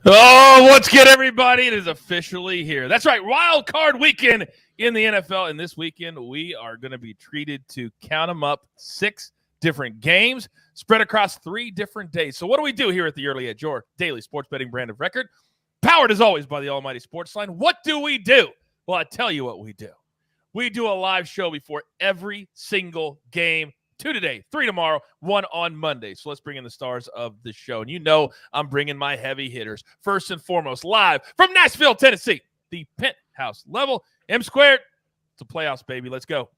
Oh, what's good, everybody? It is officially here. That's right, wild card weekend in the NFL. And this weekend, we are going to be treated to count them up 6 different games spread across 3 different days. So what do we do here at the Early Edge, your daily sports betting brand of record? Powered, as always, by the almighty SportsLine. What do we do? Well, I tell you what we do. We do a live show before every single game. 2 today, 3 tomorrow, 1 on Monday. So let's bring in the stars of the show. And you know I'm bringing my heavy hitters. First and foremost, live from Nashville, Tennessee, the penthouse level. M squared. It's a playoffs, baby. Let's go.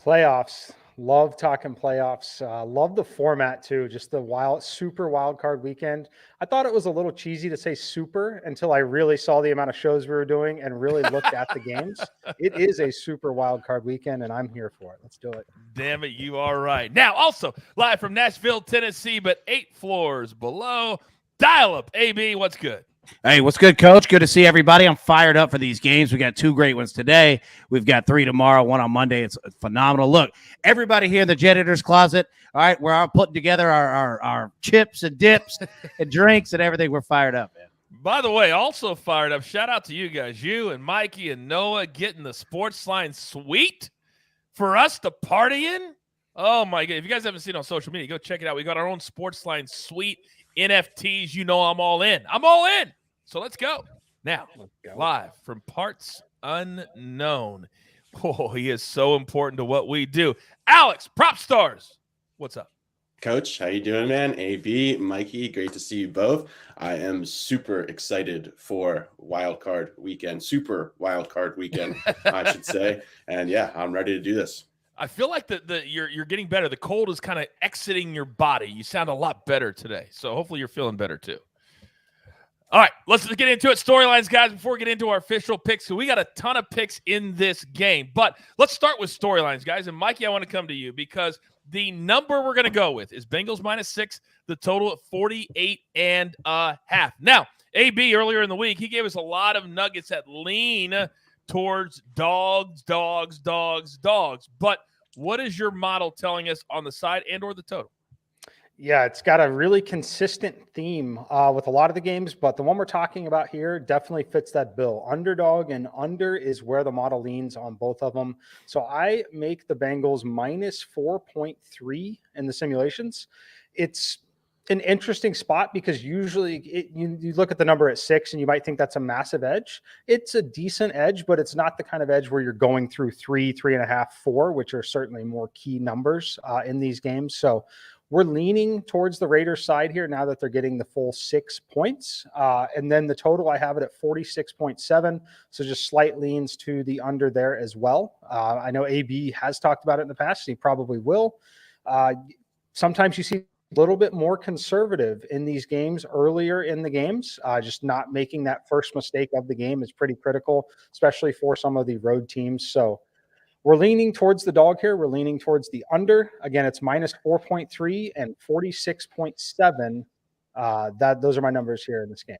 Playoffs. Love talking playoffs. Love the format too. Just the super wild card weekend. I thought it was a little cheesy to say super until I really saw the amount of shows we were doing and really looked at the games. It is a super wild card weekend, and I'm here for it. Let's do it. Damn it, you are right. Now, also live from Nashville, Tennessee, but 8 floors below. Dial up, AB. What's good? Hey, what's good, Coach? Good to see everybody. I'm fired up for these games. We got 2 great ones today. We've got 3 tomorrow, 1 on Monday. It's phenomenal. Look, everybody here in the janitor's closet, all right, we're all putting together our chips and dips and drinks and everything. We're fired up, man. By the way, also fired up, shout out to you guys, you and Mikey and Noah getting the SportsLine suite for us to party in. Oh, my God. If you guys haven't seen it on social media, go check it out. We got our own SportsLine suite, NFTs. You know I'm all in. I'm all in. So let's go. Now, live from parts unknown. Oh, he is so important to what we do. Alex, Prop Stars, what's up? Coach, how you doing, man? AB, Mikey, great to see you both. I am super excited for wild card weekend, super wild card weekend, I should say. And yeah, I'm ready to do this. I feel like you're getting better. The cold is kind of exiting your body. You sound a lot better today. So hopefully you're feeling better too. All right, let's get into it. Storylines, guys, before we get into our official picks. So we got a ton of picks in this game. But let's start with storylines, guys. And Mikey, I want to come to you because the number we're going to go with is Bengals -6, the total at 48.5. Now, AB, earlier in the week, he gave us a lot of nuggets that lean towards dogs. But what is your model telling us on the side and or the total? Yeah, it's got a really consistent theme with a lot of the games, but the one we're talking about here definitely fits that bill. Underdog and under is where the model leans on both of them. So I make the Bengals -4.3 in the simulations. It's an interesting spot because usually you look at the number at 6 and you might think that's a massive edge. It's a decent edge, but it's not the kind of edge where you're going through 3, 3.5, 4, which are certainly more key numbers in these games. So we're leaning towards the Raiders side here now that they're getting the full 6 points. And then the total, I have it at 46.7. So just slight leans to the under there as well. I know AB has talked about it in the past. And he probably will. Sometimes you see a little bit more conservative in these games earlier in the games. Just not making that first mistake of the game is pretty critical, especially for some of the road teams. So we're leaning towards the dog here. We're leaning towards the under. Again, it's -4.3 and 46.7. Those are my numbers here in this game.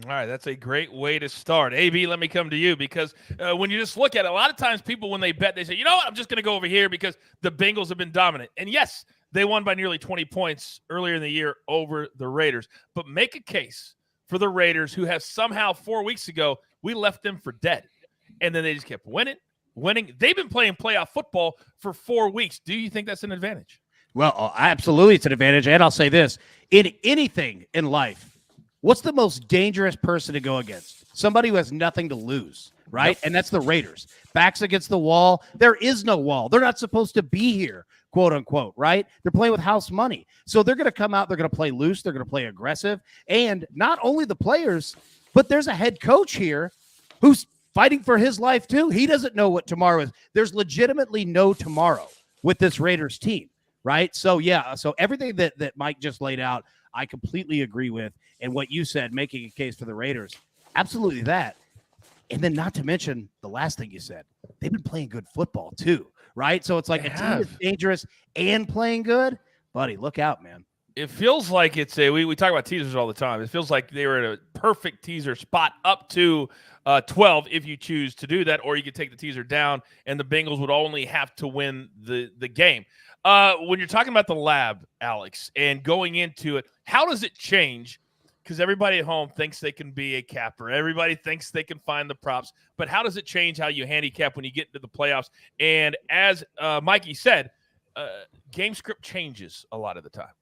All right, that's a great way to start. AB, let me come to you because when you just look at it, a lot of times people, when they bet, they say, you know what, I'm just going to go over here because the Bengals have been dominant. And yes, they won by nearly 20 points earlier in the year over the Raiders. But make a case for the Raiders, who have somehow 4 weeks ago, we left them for dead. And then they just kept winning. They've been playing playoff football for 4 weeks. Do you think that's an advantage? Well, absolutely it's an advantage. And I'll say this, in anything in life, what's the most dangerous person to go against? Somebody who has nothing to lose, right? Yep. And that's the Raiders. Backs against the wall. There is no wall. They're not supposed to be here, quote unquote, right? They're playing with house money. So they're going to come out, they're going to play loose, they're going to play aggressive. And not only the players, but there's a head coach here who's fighting for his life too. He doesn't know what tomorrow is. There's legitimately no tomorrow with this Raiders team, right? So yeah, so everything that Mike just laid out, I completely agree with. And what you said, making a case for the Raiders, absolutely that. And then not to mention the last thing you said, they've been playing good football too, right? So it's like a team that's dangerous and playing good. Buddy, look out, man. It feels like it's we talk about teasers all the time. It feels like they were at a perfect teaser spot up to 12 if you choose to do that, or you could take the teaser down and the Bengals would only have to win the game. When you're talking about the lab, Alex, and going into it, how does it change because everybody at home thinks they can be a capper. Everybody thinks they can find the props. But how does it change how you handicap when you get into the playoffs? And as Mikey said, game script changes a lot of the time.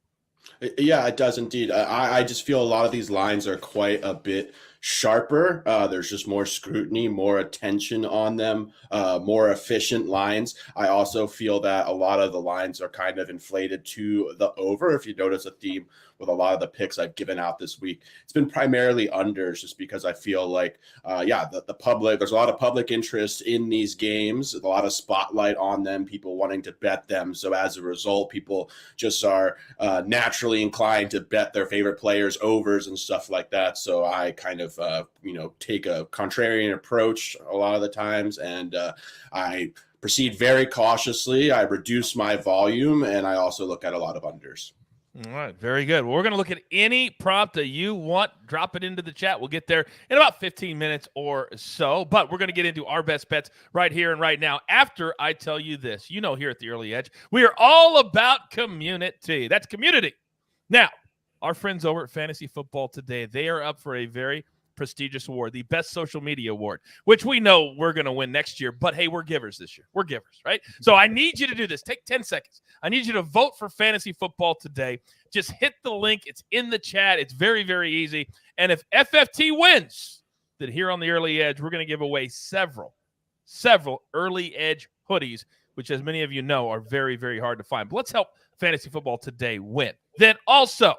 Yeah, it does indeed. I just feel a lot of these lines are quite a bit sharper. There's just more scrutiny, more attention on them, more efficient lines. I also feel that a lot of the lines are kind of inflated to the over. If you notice a theme with a lot of the picks I've given out this week, it's been primarily unders, just because I feel like, the public, there's a lot of public interest in these games, a lot of spotlight on them, people wanting to bet them. So as a result, people just are naturally inclined to bet their favorite players overs and stuff like that. So I kind of, take a contrarian approach a lot of the times, and I proceed very cautiously. I reduce my volume, and I also look at a lot of unders. All right, very good. Well, we're going to look at any prop that you want. Drop it into the chat. We'll get there in about 15 minutes or so, but we're going to get into our best bets right here and right now after I tell you this. Here at the Early Edge, we are all about community. That's community. Now, our friends over at Fantasy Football Today, they are up for a very prestigious award, the Best Social Media Award, which we know we're going to win next year. But hey, we're givers this year. We're givers, right? So I need you to do this. Take 10 seconds. I need you to vote for Fantasy Football Today. Just hit the link. It's in the chat. It's very, very easy. And if FFT wins, then here on the Early Edge, we're going to give away several Early Edge hoodies, which, as many of you know, are very, very hard to find. But let's help Fantasy Football Today win. Then also,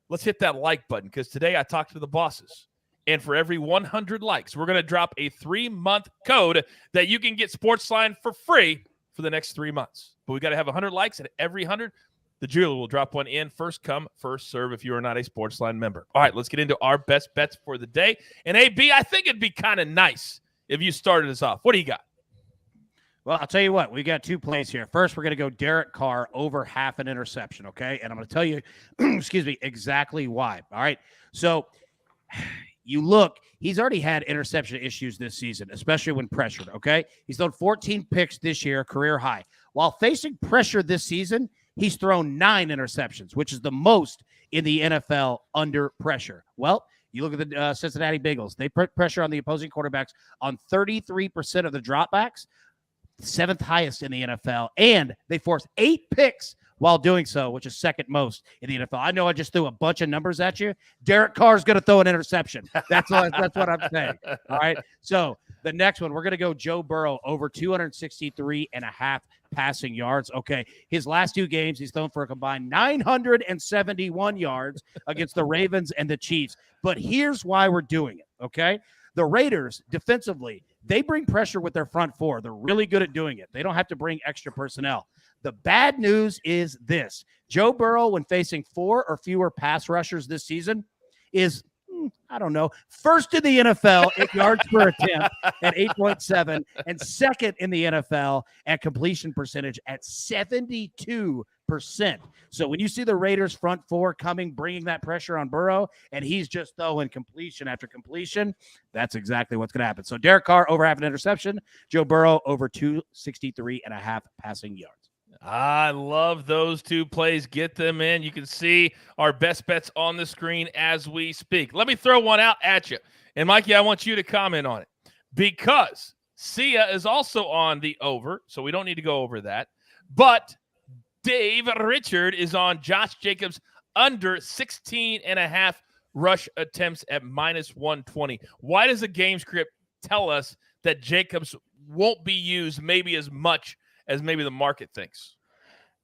let's hit that like button, because today I talked to the bosses. And for every 100 likes, we're going to drop a 3-month code that you can get SportsLine for free for the next 3 months. But we got to have 100 likes, and every 100, the jeweler will drop one in. First come, first serve if you are not a SportsLine member. All right, let's get into our best bets for the day. And AB, I think it'd be kind of nice if you started us off. What do you got? Well, I'll tell you what. We got two plays here. First, we're going to go Derek Carr over half an interception, okay? And I'm going to tell you, exactly why. All right, so you look, he's already had interception issues this season, especially when pressured, okay? He's thrown 14 picks this year, career high. While facing pressure this season, he's thrown 9 interceptions, which is the most in the NFL under pressure. Well, you look at the Cincinnati Bengals. They put pressure on the opposing quarterbacks on 33% of the dropbacks, 7th highest in the NFL, and they forced 8 picks while doing so, which is second most in the NFL. I know I just threw a bunch of numbers at you. Derek Carr's going to throw an interception. That's what I'm saying. All right. So the next one, we're going to go Joe Burrow over 263.5 passing yards. Okay. His last 2 games, he's thrown for a combined 971 yards against the Ravens and the Chiefs. But here's why we're doing it. Okay. The Raiders defensively, they bring pressure with their front four. They're really good at doing it. They don't have to bring extra personnel. The bad news is this. Joe Burrow, when facing 4 or fewer pass rushers this season, is, first in the NFL at yards per attempt at 8.7 and second in the NFL at completion percentage at 72%. So when you see the Raiders front four bringing that pressure on Burrow, and he's just throwing completion after completion, that's exactly what's going to happen. So Derek Carr over half an interception, Joe Burrow over 263.5 passing yards. I love those 2 plays. Get them in. You can see our best bets on the screen as we speak. Let me throw one out at you. And, Mikey, I want you to comment on it, because Sia is also on the over, so we don't need to go over that. But Dave Richard is on Josh Jacobs under 16.5 rush attempts at -120. Why does the game script tell us that Jacobs won't be used maybe as much as maybe the market thinks?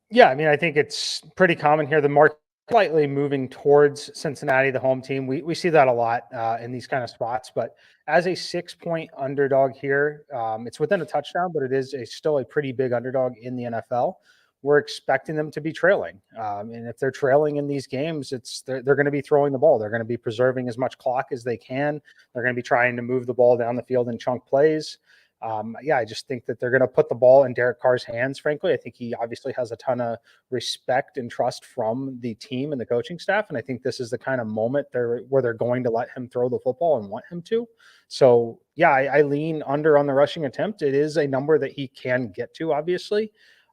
Yeah, I think it's pretty common here. The market slightly moving towards Cincinnati, the home team. We see that a lot in these kind of spots. But as a 6-point underdog here, it's within a touchdown, but it is still a pretty big underdog in the NFL. We're expecting them to be trailing. And if they're trailing in these games, they're going to be throwing the ball. They're going to be preserving as much clock as they can. They're going to be trying to move the ball down the field in chunk plays. I just think that they're going to put the ball in Derek Carr's hands, frankly. I think he obviously has a ton of respect and trust from the team and the coaching staff. And I think this is the kind of moment where they're going to let him throw the football and want him to. So, I lean under on the rushing attempt. It is a number that he can get to, obviously.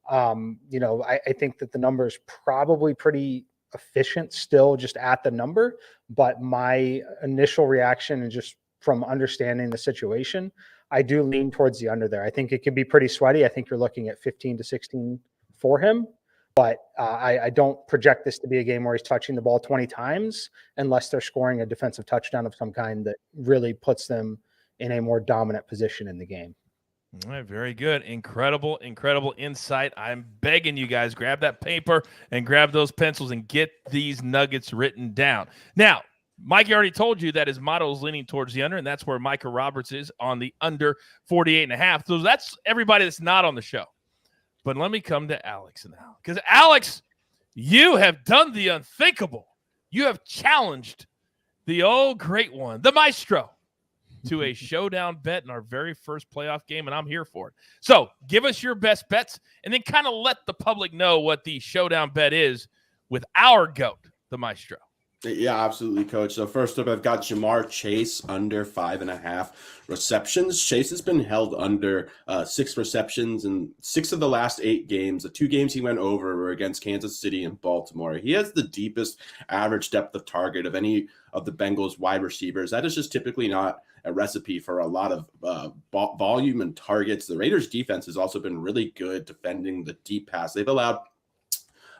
I think that the number is probably pretty efficient still just at the number. But my initial reaction and just from understanding the situation, I do lean towards the under there. I think it could be pretty sweaty. I think you're looking at 15 to 16 for him. But I don't project this to be a game where he's touching the ball 20 times unless they're scoring a defensive touchdown of some kind that really puts them in a more dominant position in the game. All right, very good. Incredible insight. I'm begging you guys, grab that paper and grab those pencils and get these nuggets written down. Now, Mikey already told you that his motto is leaning towards the under, and that's where Micah Roberts is on the under 48.5. So that's everybody that's not on the show. But let me come to Alex now. Because, Alex, you have done the unthinkable. You have challenged the old great one, the maestro, to a showdown bet in our very first playoff game, and I'm here for it. So give us your best bets, and then kind of let the public know what the showdown bet is with our GOAT, the maestro. Yeah, absolutely, Coach. So first up, I've got Ja'Marr Chase under 5.5 receptions. Chase has been held under 6 receptions in 6 of the last 8 games. The 2 games he went over were against Kansas City and Baltimore. He has the deepest average depth of target of any of the Bengals wide receivers. That is just typically not a recipe for a lot of volume and targets. The Raiders defense has also been really good defending the deep pass. They've allowed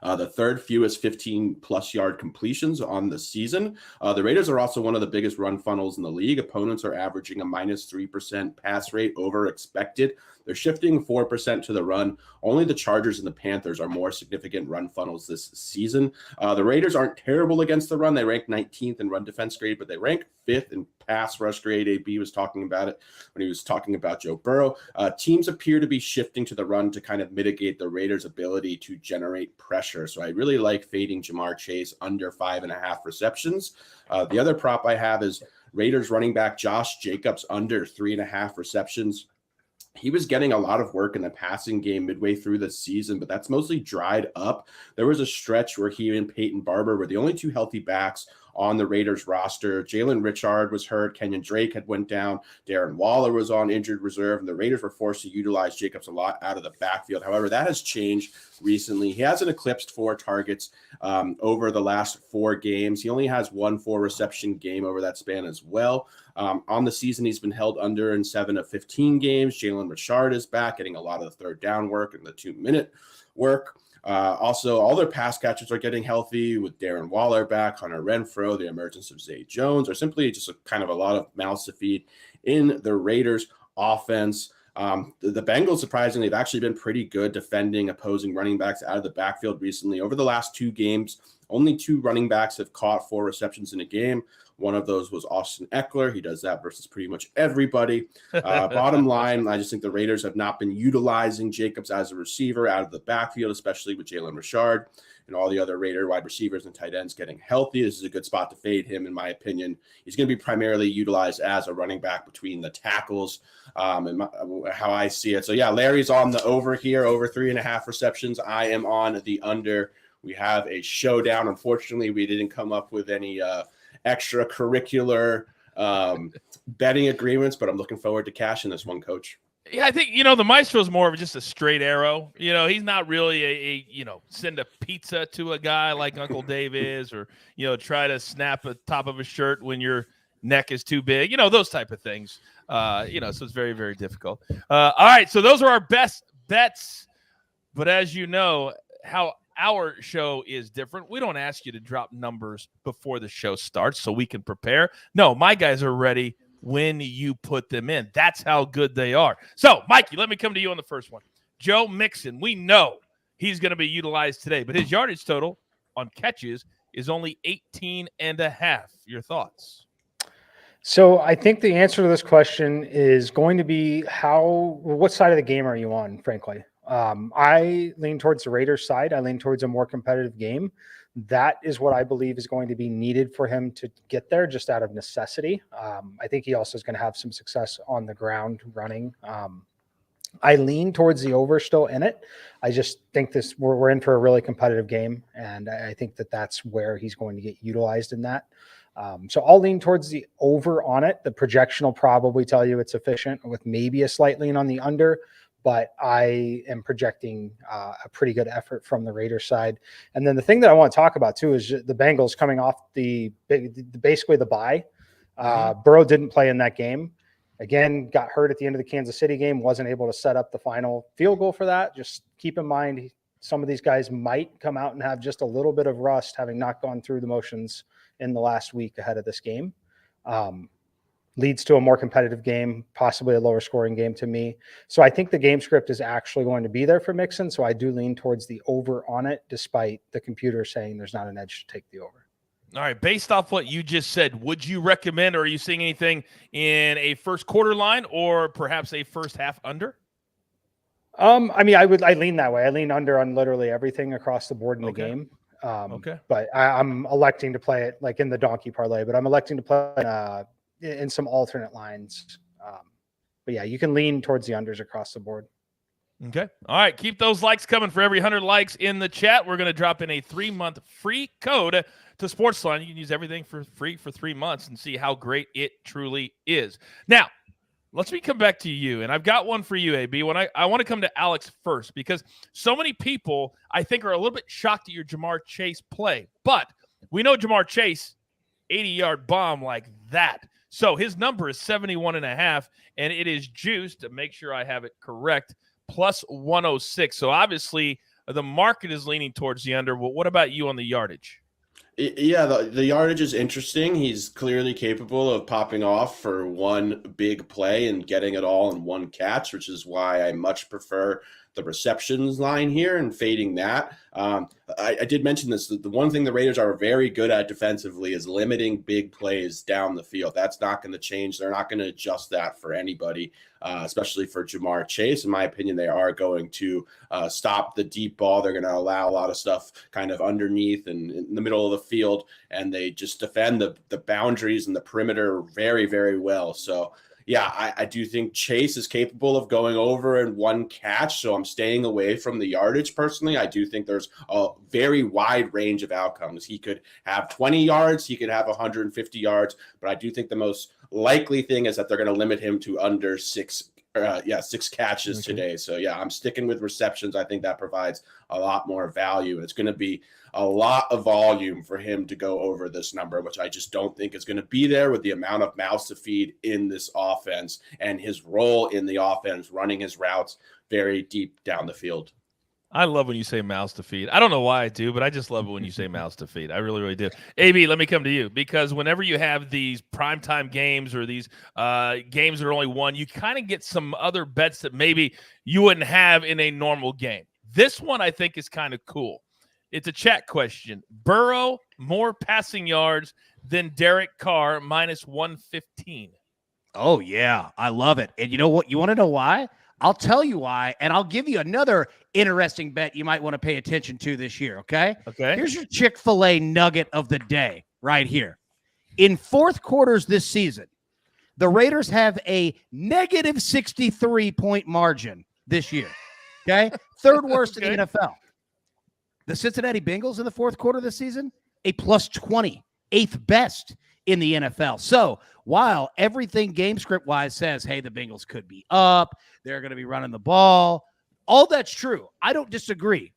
the third fewest 15-plus yard completions on the season. The Raiders are also one of the biggest run funnels in the league. Opponents are averaging a minus 3% pass rate over expected. They're shifting 4% to the run. Only the Chargers and the Panthers are more significant run funnels this season. The Raiders aren't terrible against the run. They rank 19th in run defense grade, but they rank 5th in pass rush grade. AB was talking about it when he was talking about Joe Burrow. Teams appear to be shifting to the run to kind of mitigate the Raiders' ability to generate pressure. So I really like fading Ja'Marr Chase under 5.5 receptions. The other prop I have is Raiders running back Josh Jacobs under 3.5 receptions. He was getting a lot of work in the passing game midway through the season, but that's mostly dried up. There was a stretch where he and Peyton Barber were the only 2 healthy backs on the Raiders roster. Jalen Richard was hurt. Kenyon Drake had went down. Darren Waller was on injured reserve, and the Raiders were forced to utilize Jacobs a lot out of the backfield. However, that has changed recently. He hasn't eclipsed 4 targets over the last 4 games. He only has 1 4-reception game over that span as well. On the season, he's been held under in 7 of 15 games. Jalen Richard is back, getting a lot of the third down work and the 2-minute work. Also, all their pass catchers are getting healthy with Darren Waller back, Hunter Renfro, the emergence of Zay Jones, or simply just kind of a lot of mouths to feed in the Raiders offense. The Bengals, surprisingly, have actually been pretty good defending opposing running backs out of the backfield recently. Over the last 2 games, only 2 running backs have caught 4 receptions in a game. One of those was Austin Eckler. He does that versus pretty much everybody. Bottom line, I just think the Raiders have not been utilizing Jacobs as a receiver out of the backfield, especially with Jalen Richard and all the other Raider wide receivers and tight ends getting healthy. This is a good spot to fade him, in my opinion. He's going to be primarily utilized as a running back between the tackles, and how I see it. So, yeah, Larry's on the over here, over 3.5 receptions. I am on the under. We have a showdown. Unfortunately, we didn't come up with any extracurricular betting agreements, but I'm looking forward to cashing this one, Coach. Yeah, I think, the maestro is more of just a straight arrow. He's not really send a pizza to a guy like Uncle Dave is, or, try to snap the top of a shirt when your neck is too big, those type of things. So it's very, very difficult. All right. So those are our best bets. But as you know, how our show is different. We don't ask you to drop numbers before the show starts so we can prepare. No, my guys are ready when you put them in. That's how good they are. So, Mikey, let me come to you on the first one. Joe Mixon, we know he's going to be utilized today, but his yardage total on catches is only 18.5. Your thoughts? So I think the answer to this question is going to be what side of the game are you on, frankly? I lean towards the Raiders side. I lean towards a more competitive game. That is what I believe is going to be needed for him to get there, just out of necessity. I think he also is going to have some success on the ground running. I lean towards the over still in it. I just think we're in for a really competitive game, and I think that's where he's going to get utilized in that. So I'll lean towards the over on it. The projection will probably tell you it's efficient, with maybe a slight lean on the under. but I am projecting a pretty good effort from the Raiders side. And then the thing that I want to talk about too is the Bengals coming off basically the bye. Burrow didn't play in that game. Again, got hurt at the end of the Kansas City game, wasn't able to set up the final field goal for that. Just keep in mind, some of these guys might come out and have just a little bit of rust, having not gone through the motions in the last week ahead of this game. Leads to a more competitive game, possibly a lower scoring game to me. So I think the game script is actually going to be there for Mixon. So I do lean towards the over on it, despite the computer saying there's not an edge to take the over. All right, based off what you just said, would you recommend, or are you seeing anything in a first quarter line or perhaps a first half under? I mean, I lean that way. I lean under on literally everything across the board in the game. But I'm electing to play it like in the donkey parlay, but I'm electing to play in some alternate lines. But yeah, you can lean towards the unders across the board. Okay. All right. Keep those likes coming. For every 100 likes in the chat, we're going to drop in a 3-month free code to SportsLine. You can use everything for free for 3 months and see how great it truly is. Now, let's come back to you. And I've got one for you, AB. When I want to come to Alex first, because so many people, I think, are a little bit shocked at your Jamar Chase play. But we know Jamar Chase, 80-yard bomb like that. So his number is 71.5, and it is juiced, to make sure I have it correct, plus 106. So obviously the market is leaning towards the under. Well, what about you on the yardage? Yeah, the yardage is interesting. He's clearly capable of popping off for one big play and getting it all in one catch, which is why I much prefer the receptions line here and fading that. I did mention this. The one thing the Raiders are very good at defensively is limiting big plays down the field. That's not going to change. They're not going to adjust that for anybody, especially for Jamar Chase. In my opinion, they are going to stop the deep ball. They're going to allow a lot of stuff kind of underneath and in the middle of the field, and they just defend the boundaries and the perimeter very, very well. So yeah, I do think Chase is capable of going over in one catch, so I'm staying away from the yardage personally. I do think there's a very wide range of outcomes. He could have 20 yards, he could have 150 yards, but I do think the most likely thing is that they're going to limit him to under six catches today. So yeah, I'm sticking with receptions. I think that provides a lot more value, and it's going to be a lot of volume for him to go over this number, which I just don't think is going to be there with the amount of mouths to feed in this offense and his role in the offense, running his routes very deep down the field. I love when you say mouths to feed. I don't know why I do, but I just love it when you say mouths to feed. I really, really do. AB, let me come to you, because whenever you have these primetime games or these games that are only one, you kind of get some other bets that maybe you wouldn't have in a normal game. This one I think is kind of cool. It's a chat question. Burrow, more passing yards than Derek Carr, minus 115. Oh, yeah. I love it. And you know what? You want to know why? I'll tell you why, and I'll give you another interesting bet you might want to pay attention to this year, okay? Okay. Here's your Chick-fil-A nugget of the day right here. In fourth quarters this season, the Raiders have a negative 63-point margin this year, okay? Third worst in the NFL. The Cincinnati Bengals in the fourth quarter this season, a plus 20, eighth best in the NFL. So while everything game script wise says, hey, the Bengals could be up, they're going to be running the ball, all that's true. I don't disagree.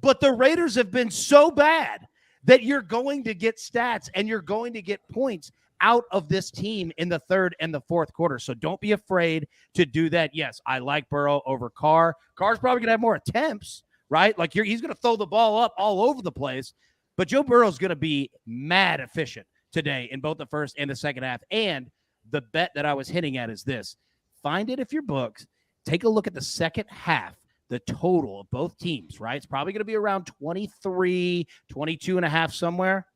But the Raiders have been so bad that you're going to get stats and you're going to get points out of this team in the third and the fourth quarter. So don't be afraid to do that. Yes, I like Burrow over Carr. Carr's probably going to have more attempts, right? Like he's going to throw the ball up all over the place. But Joe Burrow's going to be mad efficient today in both the first and the second half. And the bet that I was hinting at is this. Find it if you're booked. Take a look at the second half, the total of both teams, right? It's probably going to be around 23, 22 and a half somewhere.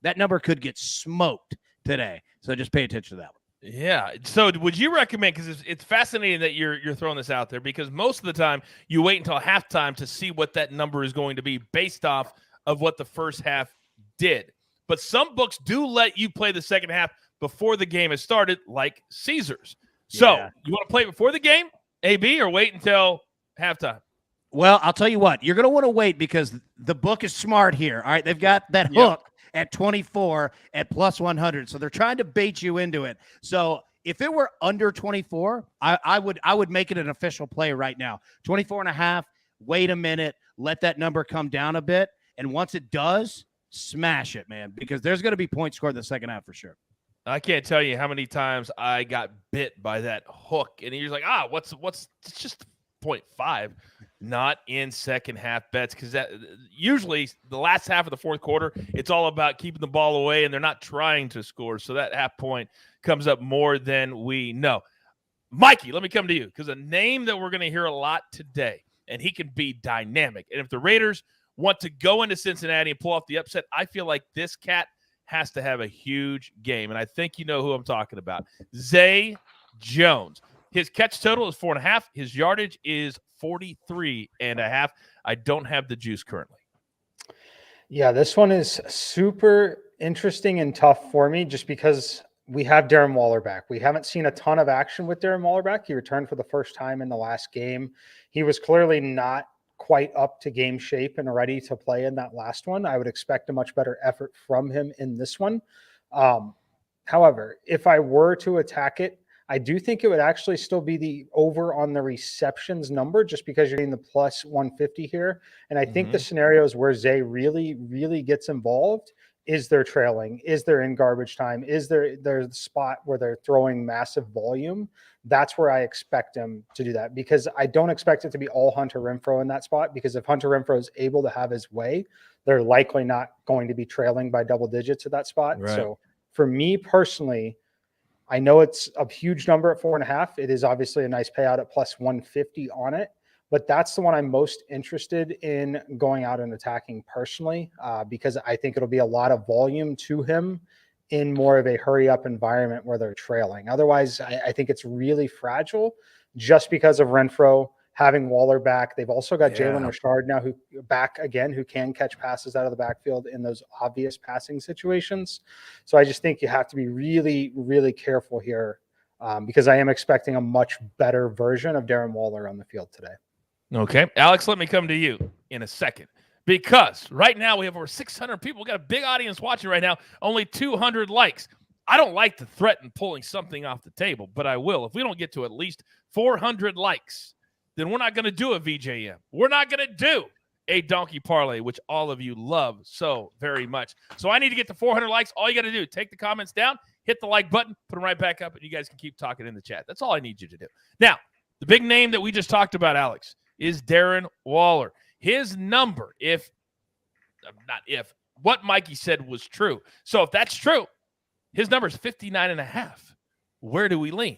That number could get smoked today. So just pay attention to that one. Yeah. So would you recommend, because it's fascinating that you're throwing this out there, because most of the time you wait until halftime to see what that number is going to be based off of what the first half did. But some books do let you play the second half before the game has started, like Caesars. So you want to play before the game, AB, or wait until halftime? Well, I'll tell you what. You're going to want to wait because the book is smart here. All right, they've got that hook at 24 at plus 100. So they're trying to bait you into it. So If it were under 24, I would make it an official play right now. 24.5, wait a minute, let that number come down a bit. And once it does, smash it, man, because there's going to be points scored in the second half for sure. I can't tell you how many times I got bit by that hook, and you're like, what's it's just 0.5, not in second half bets, because that usually the last half of the fourth quarter, it's all about keeping the ball away, and they're not trying to score, so that half point comes up more than we know. Mikey, let me come to you, because a name that we're going to hear a lot today, and he can be dynamic, and if the Raiders want to go into Cincinnati and pull off the upset, I feel like this cat has to have a huge game, and I think you know who I'm talking about. Zay Jones. His catch total is 4.5. His yardage is 43.5. I don't have the juice currently. Yeah, this one is super interesting and tough for me just because we have Darren Waller back. We haven't seen a ton of action with Darren Waller back. He returned for the first time in the last game. He was clearly not quite up to game shape and ready to play in that last one. I would expect a much better effort from him in this one. However, if I were to attack it, I do think it would actually still be the over on the receptions number just because you're getting the plus 150 here. And I think the scenarios where Zay really, really gets involved is they're trailing, is they're in garbage time, is there's the spot where they're throwing massive volume. That's where I expect him to do that, because I don't expect it to be all Hunter Renfro in that spot, because if Hunter Renfro is able to have his way, they're likely not going to be trailing by double digits at that spot. Right. So for me personally, I know it's a huge number at 4.5. It is obviously a nice payout at plus 150 on it, but that's the one I'm most interested in going out and attacking personally, because I think it'll be a lot of volume to him in more of a hurry up environment where they're trailing. Otherwise, I think it's really fragile just because of Renfro having Waller back. They've also got Jalen Richard now who can catch passes out of the backfield in those obvious passing situations. So I just think you have to be really, really careful here, because I am expecting a much better version of Darren Waller on the field today. Okay. Alex, let me come to you in a second, because right now we have over 600 people. We've got a big audience watching right now, only 200 likes. I don't like to threaten pulling something off the table, but I will. If we don't get to at least 400 likes, then we're not going to do a VJM. We're not going to do a donkey parlay, which all of you love so very much. So I need to get to 400 likes. All you got to do, take the comments down, hit the like button, put them right back up, and you guys can keep talking in the chat. That's all I need you to do. Now, the big name that we just talked about, Alex, is Darren Waller. His number, what Mikey said was true. So if that's true, his number is 59.5. Where do we lean?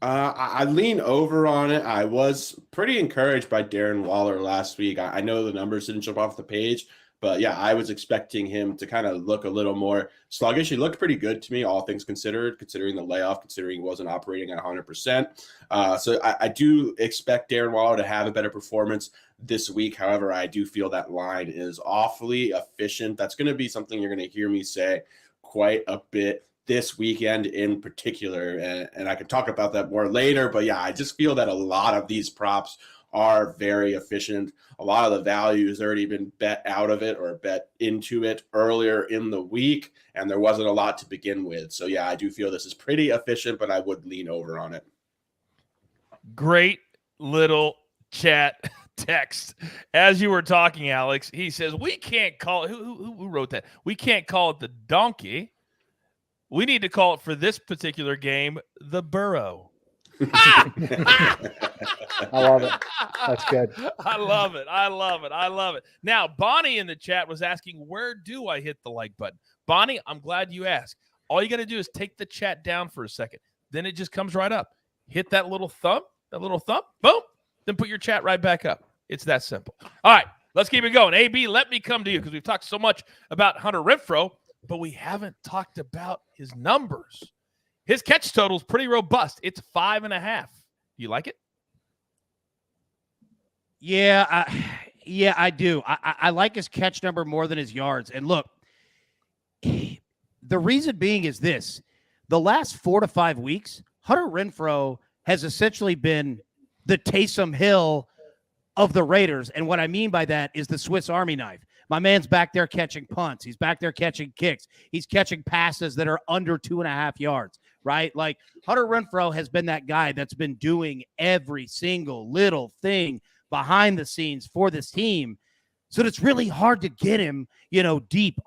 I lean over on it. I was pretty encouraged by Darren Waller last week. I know the numbers didn't jump off the page, but yeah, I was expecting him to kind of look a little more sluggish. He looked pretty good to me, all things considered, considering the layoff, considering he wasn't operating at 100%. So I do expect Darren Waller to have a better performance this week. However, I do feel that line is awfully efficient. That's going to be something you're going to hear me say quite a bit this weekend in particular, and I can talk about that more later, but yeah, I just feel that a lot of these props are very efficient. A lot of the value has already been bet out of it or bet into it earlier in the week, and there wasn't a lot to begin with. So yeah, I do feel this is pretty efficient, but I would lean over on it. Great little chat text as you were talking, Alex. He says, we can't call it, who wrote that? We can't call it the donkey. We need to call it for this particular game, the burrow. I love it. That's good. I love it. Now, Bonnie in the chat was asking, where do I hit the like button? Bonnie, I'm glad you asked. All you got to do is take the chat down for a second. Then it just comes right up. Hit that little thumb, boom, then put your chat right back up. It's that simple. All right, let's keep it going. AB, let me come to you because we've talked so much about Hunter Renfro, but we haven't talked about his numbers. His catch total is pretty robust. It's 5.5. Do you like it? Yeah, I do. I like his catch number more than his yards. And look, the reason being is this. The last 4 to 5 weeks, Hunter Renfro has essentially been the Taysom Hill of the Raiders. And what I mean by that is the Swiss Army knife. My man's back there catching punts. He's back there catching kicks. He's catching passes that are under 2.5 yards, right? Like Hunter Renfro has been that guy that's been doing every single little thing behind the scenes for this team. So it's really hard to get him, deep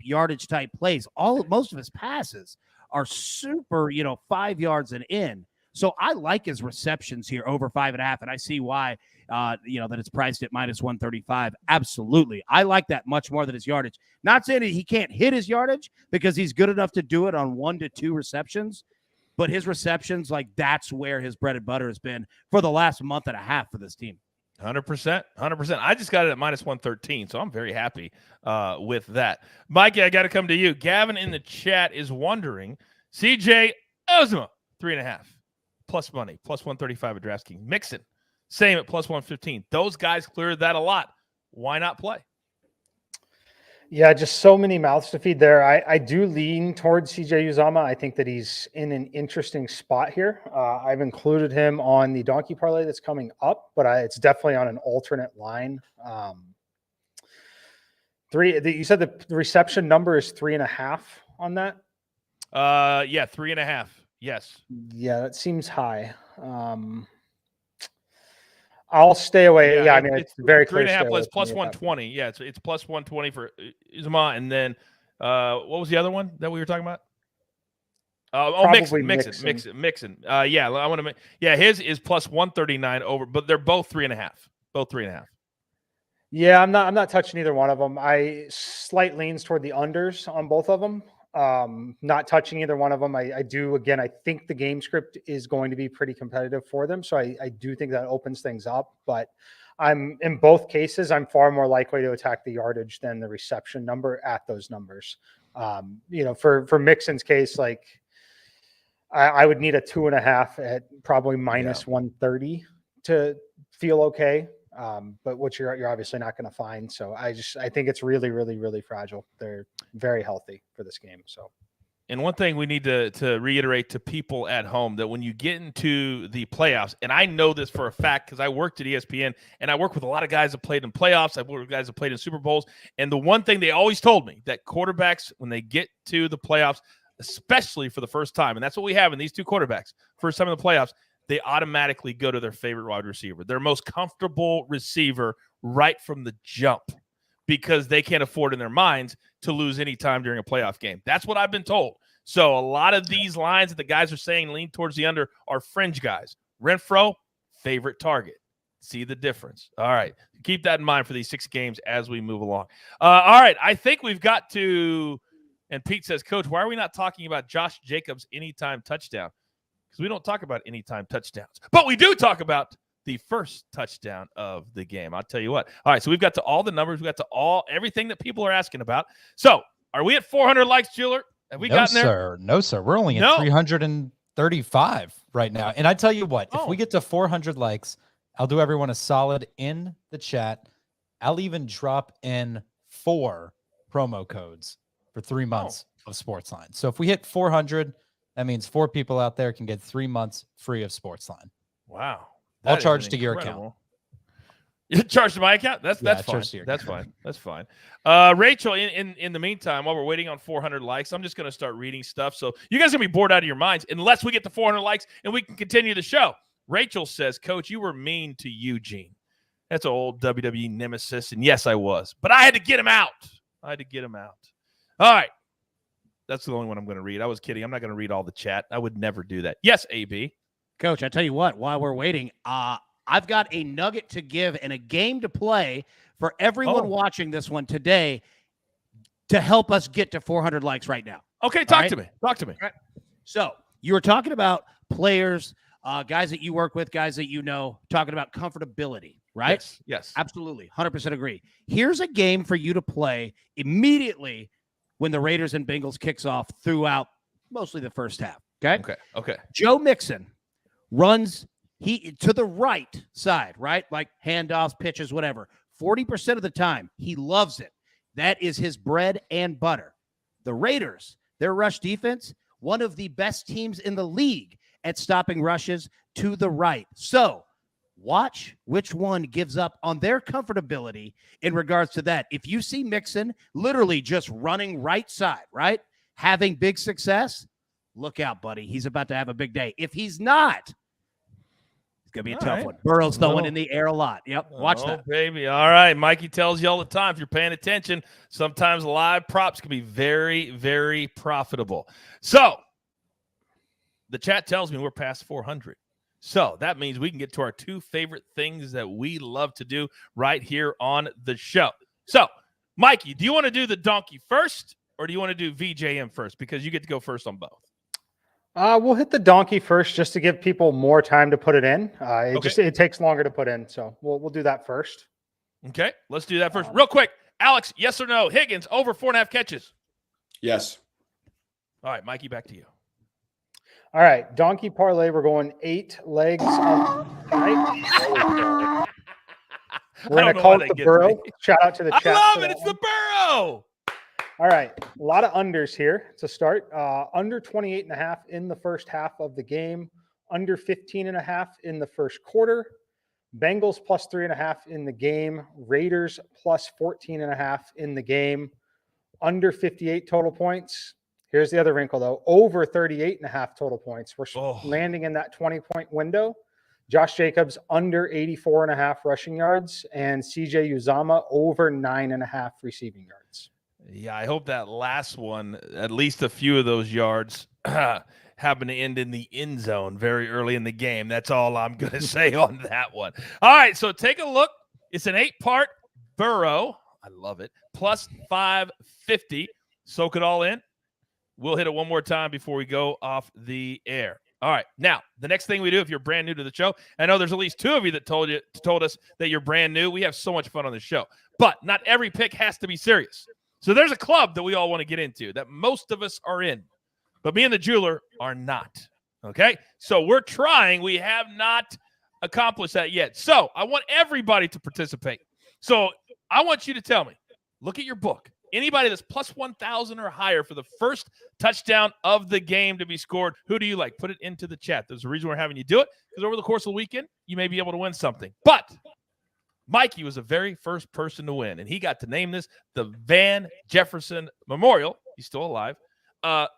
yardage type plays. Most of his passes are super, 5 yards and in. So I like his receptions here over 5.5, and I see why, that it's priced at -135. Absolutely. I like that much more than his yardage. Not saying that he can't hit his yardage because he's good enough to do it on 1 to 2 receptions, but his receptions, like that's where his bread and butter has been for the last month and a half for this team. 100%. I just got it at -113, so I'm very happy with that. Mikey, I got to come to you. Gavin in the chat is wondering, CJ Uzomah, 3.5. Plus money, +135 at DraftKings. Mixon, same at +115. Those guys cleared that a lot. Why not play? Yeah, just so many mouths to feed there. I do lean towards CJ Uzomah. I think that he's in an interesting spot here. I've included him on the donkey parlay that's coming up, but it's definitely on an alternate line. You said the reception number is 3.5 on that? Yeah, 3.5. Yes. Yeah, that seems high. I'll stay away. Yeah, I mean, it's very clear. 3.5 plus 120. Yeah, it's plus 120 for Uzomah. And then what was the other one that we were talking about? Mixon. Yeah, I want to make. Yeah, his is plus 139 over, but they're both 3.5. Both 3.5. Yeah, I'm not touching either one of them. I slight leans toward the unders on both of them. Not touching either one of them. I do, again, I think the game script is going to be pretty competitive for them. So I do think that opens things up, but in both cases, I'm far more likely to attack the yardage than the reception number at those numbers. For Mixon's case, like I would need a 2.5 at probably -130 to feel okay. But which you're obviously not going to find. So I think it's really, really, really fragile. They're very healthy for this game. So, and one thing we need to reiterate to people at home that when you get into the playoffs, and I know this for a fact because I worked at ESPN and I work with a lot of guys that played in playoffs. I've worked with guys that played in Super Bowls. And the one thing they always told me that quarterbacks, when they get to the playoffs, especially for the first time, and that's what we have in these two quarterbacks, first time in the playoffs, they automatically go to their favorite wide receiver, their most comfortable receiver right from the jump because they can't afford in their minds to lose any time during a playoff game. That's what I've been told. So a lot of these lines that the guys are saying lean towards the under are fringe guys. Renfro, favorite target. See the difference. All right. Keep that in mind for these 6 games as we move along. All right. I think we've got to, and Pete says, Coach, why are we not talking about Josh Jacobs' anytime touchdown? Because we don't talk about anytime touchdowns. But we do talk about the first touchdown of the game. I'll tell you what. All right, so we've got to all the numbers. We've got to everything that people are asking about. So are we at 400 likes, Jeweler? Have we gotten there? No, sir. We're only at 335 right now. And I tell you what, if we get to 400 likes, I'll do everyone a solid in the chat. I'll even drop in 4 promo codes for 3 months of SportsLine. So if we hit 400, that means 4 people out there can get 3 months free of SportsLine. Wow. I'll charge to your account. You charge to my account? That's fine. That's fine. Rachel, in the meantime, while we're waiting on 400 likes, I'm just going to start reading stuff. So you guys are going to be bored out of your minds unless we get to 400 likes and we can continue the show. Rachel says, Coach, you were mean to Eugene. That's an old WWE nemesis. And yes, I was. But I had to get him out. All right. That's the only one I'm going to read. I was kidding. I'm not going to read all the chat. I would never do that. Yes, AB. Coach, I tell you what, while we're waiting, I've got a nugget to give and a game to play for everyone watching this one today to help us get to 400 likes right now. Okay, talk to me. All right. So you were talking about players, guys that you work with, guys that you know, talking about comfortability, right? Yes. Absolutely. 100% agree. Here's a game for you to play immediately when the Raiders and Bengals kicks off throughout mostly the first half. Okay. Joe Mixon runs to the right side, right? Like handoffs, pitches, whatever. 40% of the time, he loves it. That is his bread and butter. The Raiders, their rush defense, one of the best teams in the league at stopping rushes to the right. So watch which one gives up on their comfortability in regards to that. If you see Mixon literally just running right side, right, having big success, look out, buddy. He's about to have a big day. If he's not, it's going to be a All tough right. one. Burrow's throwing Oh. in the air a lot. Yep, watch that. Baby. All right. Mikey tells you all the time, if you're paying attention, sometimes live props can be very, very profitable. So the chat tells me we're past 400. So that means we can get to our two favorite things that we love to do right here on the show. So, Mikey, do you want to do the donkey first or do you want to do VJM first? Because you get to go first on both. We'll hit the donkey first just to give people more time to put it in. It takes longer to put in, so we'll do that first. Okay, let's do that first. Real quick, Alex, yes or no? Higgins over 4.5 catches. Yes. All right, Mikey, back to you. All right, donkey parlay. We're going 8 legs on tonight. We're going to call it the burrow. Shout out to the chat. I love it. It's the burrow. All right, a lot of unders here to start. Under 28.5 in the first half of the game. Under 15.5 in the first quarter. Bengals plus 3.5 in the game. Raiders plus 14.5 in the game. Under 58 total points. Here's the other wrinkle, though. Over 38.5 total points. We're landing in that 20-point window. Josh Jacobs under 84.5 rushing yards. And CJ Uzama over 9.5 receiving yards. Yeah, I hope that last one, at least a few of those yards, happen to end in the end zone very early in the game. That's all I'm going to say on that one. All right, so take a look. It's an 8-part burrow. I love it. Plus 550. Soak it all in. We'll hit it one more time before we go off the air. All right. Now, the next thing we do, if you're brand new to the show, I know there's at least 2 of you that told us that you're brand new. We have so much fun on the show. But not every pick has to be serious. So there's a club that we all want to get into that most of us are in, but me and the jeweler are not. Okay? So we're trying. We have not accomplished that yet. So I want everybody to participate. So I want you to tell me, look at your book. Anybody that's plus 1,000 or higher for the first touchdown of the game to be scored, who do you like? Put it into the chat. There's a reason we're having you do it, because over the course of the weekend, you may be able to win something. But Mikey was the very first person to win, and he got to name this the Van Jefferson Memorial. He's still alive.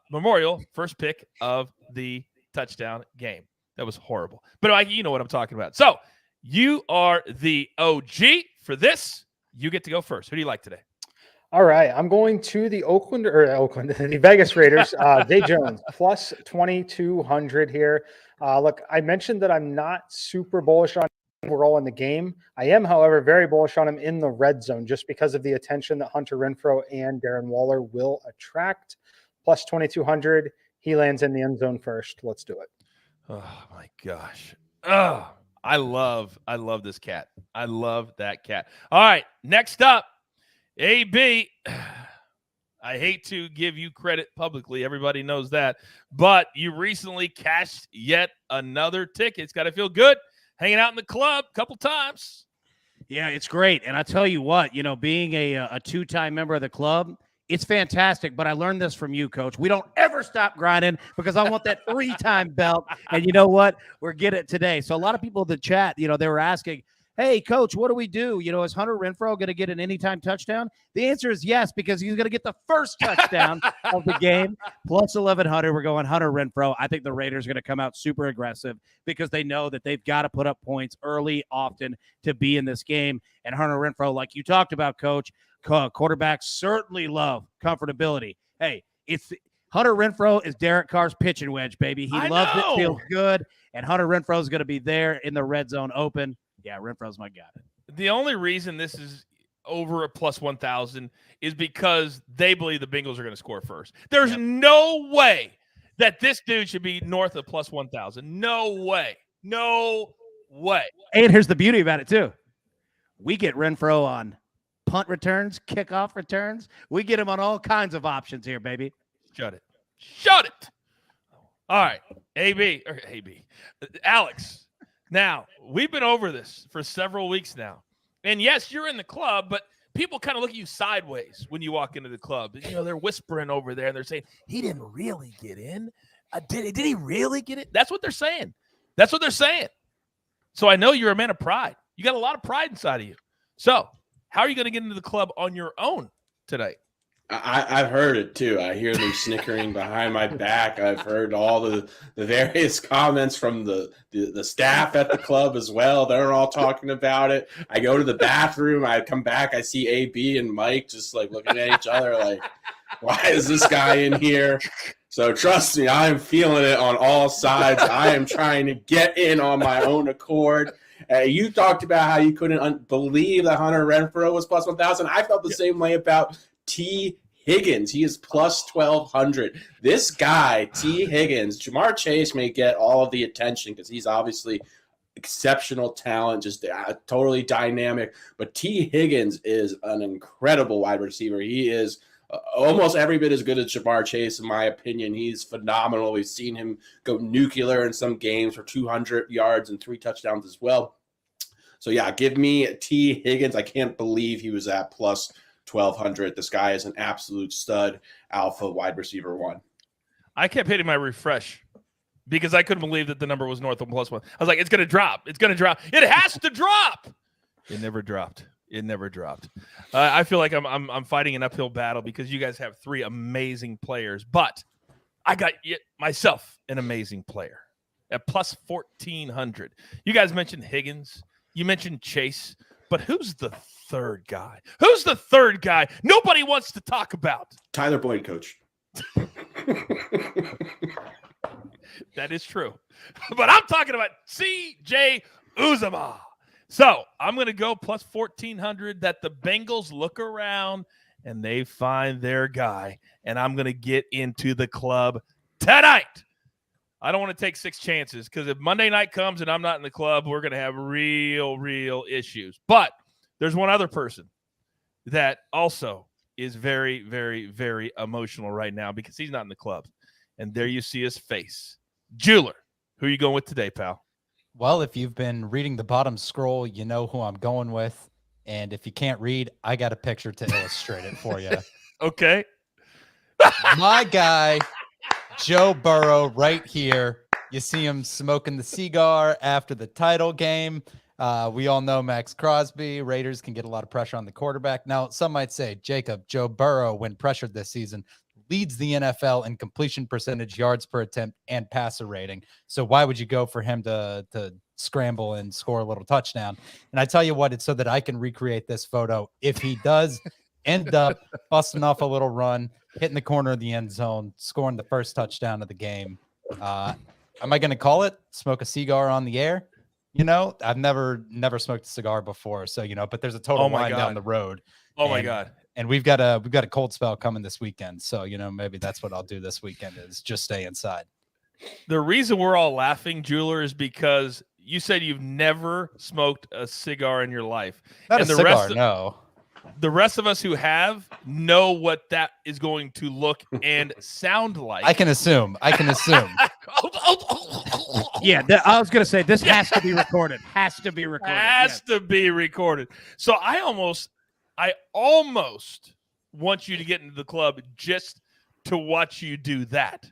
Memorial, first pick of the touchdown game. That was horrible. But Mikey, you know what I'm talking about. So you are the OG for this. You get to go first. Who do you like today? All right, I'm going to the the Vegas Raiders. Zay Jones plus 2,200 here. Look, I mentioned that I'm not super bullish on overall in the game. I am, however, very bullish on him in the red zone just because of the attention that Hunter Renfro and Darren Waller will attract. Plus 2,200. He lands in the end zone first. Let's do it. Oh my gosh. Oh, I love this cat. I love that cat. All right, next up. AB, I hate to give you credit publicly. Everybody knows that. But you recently cashed yet another ticket. It's got to feel good hanging out in the club a couple times. Yeah, it's great. And I tell you what, being a 2-time member of the club, it's fantastic. But I learned this from you, Coach. We don't ever stop grinding because I want that 3-time belt. And you know what? We're getting it today. So a lot of people in the chat, they were asking, hey, Coach, what do we do? Is Hunter Renfro going to get an anytime touchdown? The answer is yes, because he's going to get the first touchdown of the game. Plus 1,100. We're going Hunter Renfro. I think the Raiders are going to come out super aggressive because they know that they've got to put up points early, often to be in this game. And Hunter Renfro, like you talked about, Coach, quarterbacks certainly love comfortability. Hey, it's Hunter Renfro is Derek Carr's pitching wedge, baby. He loves it, feels good, and Hunter Renfro is going to be there in the red zone open. Yeah, Renfro's my guy. The only reason this is over a plus 1,000 is because they believe the Bengals are going to score first. There's no way that this dude should be north of plus 1,000. No way. No way. And here's the beauty about it, too. We get Renfro on punt returns, kickoff returns. We get him on all kinds of options here, baby. Shut it. Shut it. All right. AB. Alex. Now, we've been over this for several weeks now. And yes, you're in the club, but people kind of look at you sideways when you walk into the club. They're whispering over there and they're saying, he didn't really get in. Did he really get it? That's what they're saying. So I know you're a man of pride. You got a lot of pride inside of you. So how are you going to get into the club on your own today? I've heard it too. I hear them snickering behind my back. I've heard all the various comments from the staff at the club as well. They're all talking about it. I go to the bathroom. I come back. I see AB and Mike just like looking at each other like, why is this guy in here? So trust me, I am feeling it on all sides. I am trying to get in on my own accord. You talked about how you couldn't believe that Hunter Renfro was plus 1,000. I felt the same way about T. Higgins. He is plus 1,200. This guy, T. Higgins, Jamar Chase may get all of the attention because he's obviously exceptional talent, just totally dynamic. But T. Higgins is an incredible wide receiver. He is almost every bit as good as Jamar Chase, in my opinion. He's phenomenal. We've seen him go nuclear in some games for 200 yards and 3 touchdowns as well. So, yeah, give me T. Higgins. I can't believe he was at plus 1,200. This guy is an absolute stud, alpha wide receiver 1. I kept hitting my refresh because I couldn't believe that the number was north of +1. I was like, it's going to drop. It's going to drop. It has to drop. It never dropped. It never dropped. I feel like I'm fighting an uphill battle because you guys have 3 amazing players, but I got myself an amazing player at plus 1,400. You guys mentioned Higgins. You mentioned Chase, but who's the third guy? Who's the third guy nobody wants to talk about? Tyler Boyd, coach. That is true. But I'm talking about C.J. Uzomah. So I'm going to go plus 1,400 that the Bengals look around and they find their guy. And I'm going to get into the club tonight. I don't want to take 6 chances because if Monday night comes and I'm not in the club, we're going to have real issues. But there's one other person that also is very, very, very emotional right now because he's not in the club. And there you see his face. Jeweler, who are you going with today, pal? Well, if you've been reading the bottom scroll, you know who I'm going with. And if you can't read, I got a picture to illustrate it for you. Okay. My guy, Joe Burrow, right here. You see him smoking the cigar after the title game. We all know Max Crosby. Raiders can get a lot of pressure on the quarterback. Now, some might say, Jacob, Joe Burrow, when pressured this season, leads the NFL in completion percentage, yards per attempt, and passer rating. So why would you go for him to scramble and score a little touchdown? And I tell you what, it's so that I can recreate this photo. If he does end up busting off a little run, hitting the corner of the end zone, scoring the first touchdown of the game, am I going to call it smoke a cigar on the air? You know, I've never smoked a cigar before. So, you know, but there's a total line down the road. Oh my God. And we've got a cold spell coming this weekend. So, you know, maybe that's what I'll do this weekend is just stay inside. The reason we're all laughing, Jeweler, is because you said you've never smoked a cigar in your life. Not and a cigar, no. The rest of us who have know what that is going to look and sound like. I can assume. Yeah, I was going to say this has to be recorded. Has to be recorded. So I almost want you to get into the club just to watch you do that.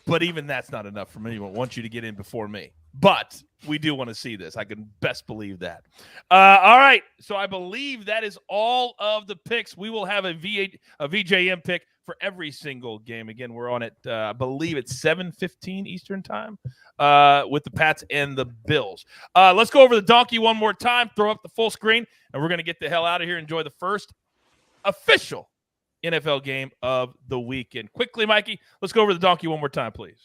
But even that's not enough for me. I want you to get in before me. But we do want to see this. I can best believe that. All right. So I believe that is all of the picks. We will have a VJM pick for every single game. Again, we're on it. I believe it's 7:15 Eastern time with the Pats and the Bills. Let's go over the donkey one more time. Throw up the full screen, and we're going to get the hell out of here. Enjoy the first official NFL game of the weekend. Quickly, Mikey, let's go over the donkey one more time, please.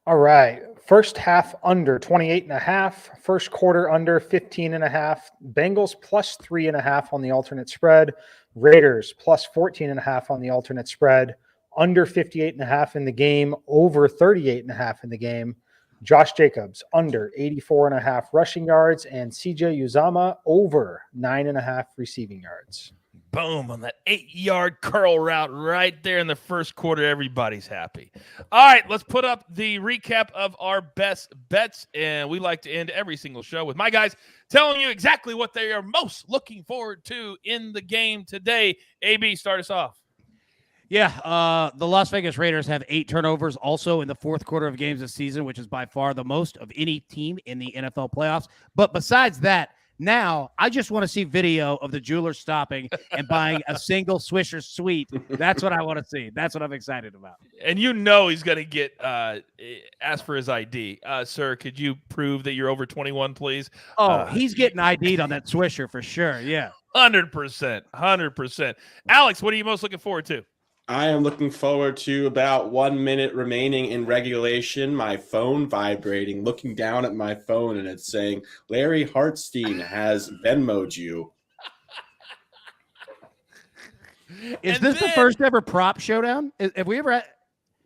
All right. First half under 28.5. First quarter under 15.5. Bengals plus 3.5 on the alternate spread. Raiders plus 14.5 on the alternate spread. Under 58.5 in the game. Over 38.5 in the game. Josh Jacobs under 84.5 rushing yards. And CJ Uzomah over 9.5 receiving yards. Boom, on that 8-yard curl route right there in the first quarter. Everybody's happy. All right, let's put up the recap of our best bets. And we like to end every single show with my guys telling you exactly what they are most looking forward to in the game today. AB, start us off. Yeah, the Las Vegas Raiders have 8 turnovers also in the fourth quarter of games this season, which is by far the most of any team in the NFL playoffs. But besides that, Now, I just want to see video of the jeweler stopping and buying a single Swisher Sweet. That's what I want to see. That's what I'm excited about. And you know he's going to get asked for his ID. Sir, could you prove that you're over 21, please? Oh, he's getting ID'd on that Swisher for sure. Yeah. 100%. 100%. Alex, what are you most looking forward to? I am looking forward to about 1 minute remaining in regulation, my phone vibrating, looking down at my phone, and it's saying, Larry Hartstein has Venmo'd you. Is this the first ever prop showdown? Have we ever had?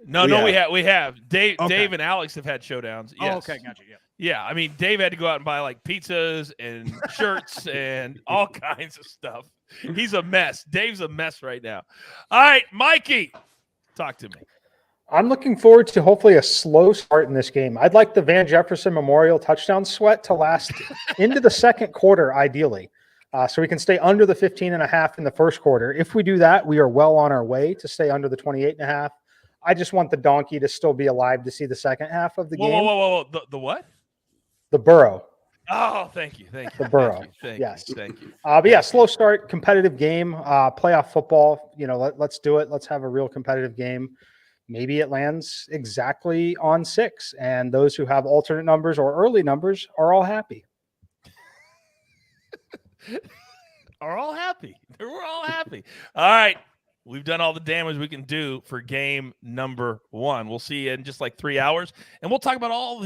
No, we have. Dave and Alex have had showdowns. Yes. Oh, okay, gotcha. Yeah. Yeah, I mean, Dave had to go out and buy like pizzas and shirts and all kinds of stuff. He's a mess. Dave's a mess right now. All right, Mikey, talk to me. I'm looking forward to hopefully a slow start in this game. I'd like the Van Jefferson Memorial touchdown sweat to last into the second quarter, ideally. So we can stay under the 15.5 in the first quarter. If we do that, we are well on our way to stay under the 28.5. I just want the donkey to still be alive to see the second half of the game. Whoa. The what? The burrow. Oh, thank you. The burrow. Thank you. But yeah, slow start, competitive game, playoff football. You know, let's do it. Let's have a real competitive game. Maybe it lands exactly on 6, and those who have alternate numbers or early numbers are all happy. Are all happy. We're all happy. All right. We've done all the damage we can do for game number 1. We'll see you in just like 3 hours, and we'll talk about all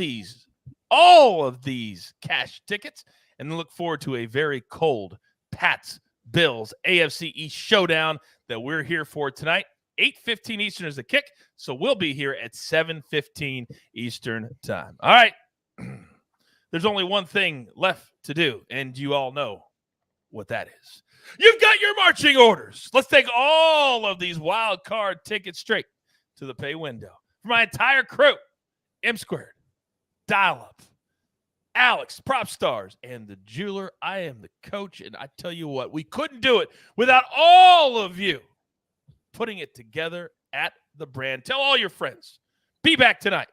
of these cash tickets, and look forward to a very cold Pats Bills AFC East showdown that we're here for tonight. 8:15 Eastern is the kick, so we'll be here at 7:15 Eastern time. All right. There's only one thing left to do, and you all know what that is. You've got your marching orders. Let's take all of these wild card tickets straight to the pay window. For my entire crew, M Squared, Dial Up, Alex, Prop Stars, and the Jeweler, I am the coach, and I tell you what, we couldn't do it without all of you putting it together at the brand. Tell all your friends. Be back tonight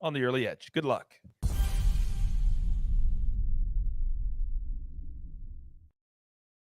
on the Early Edge. Good luck.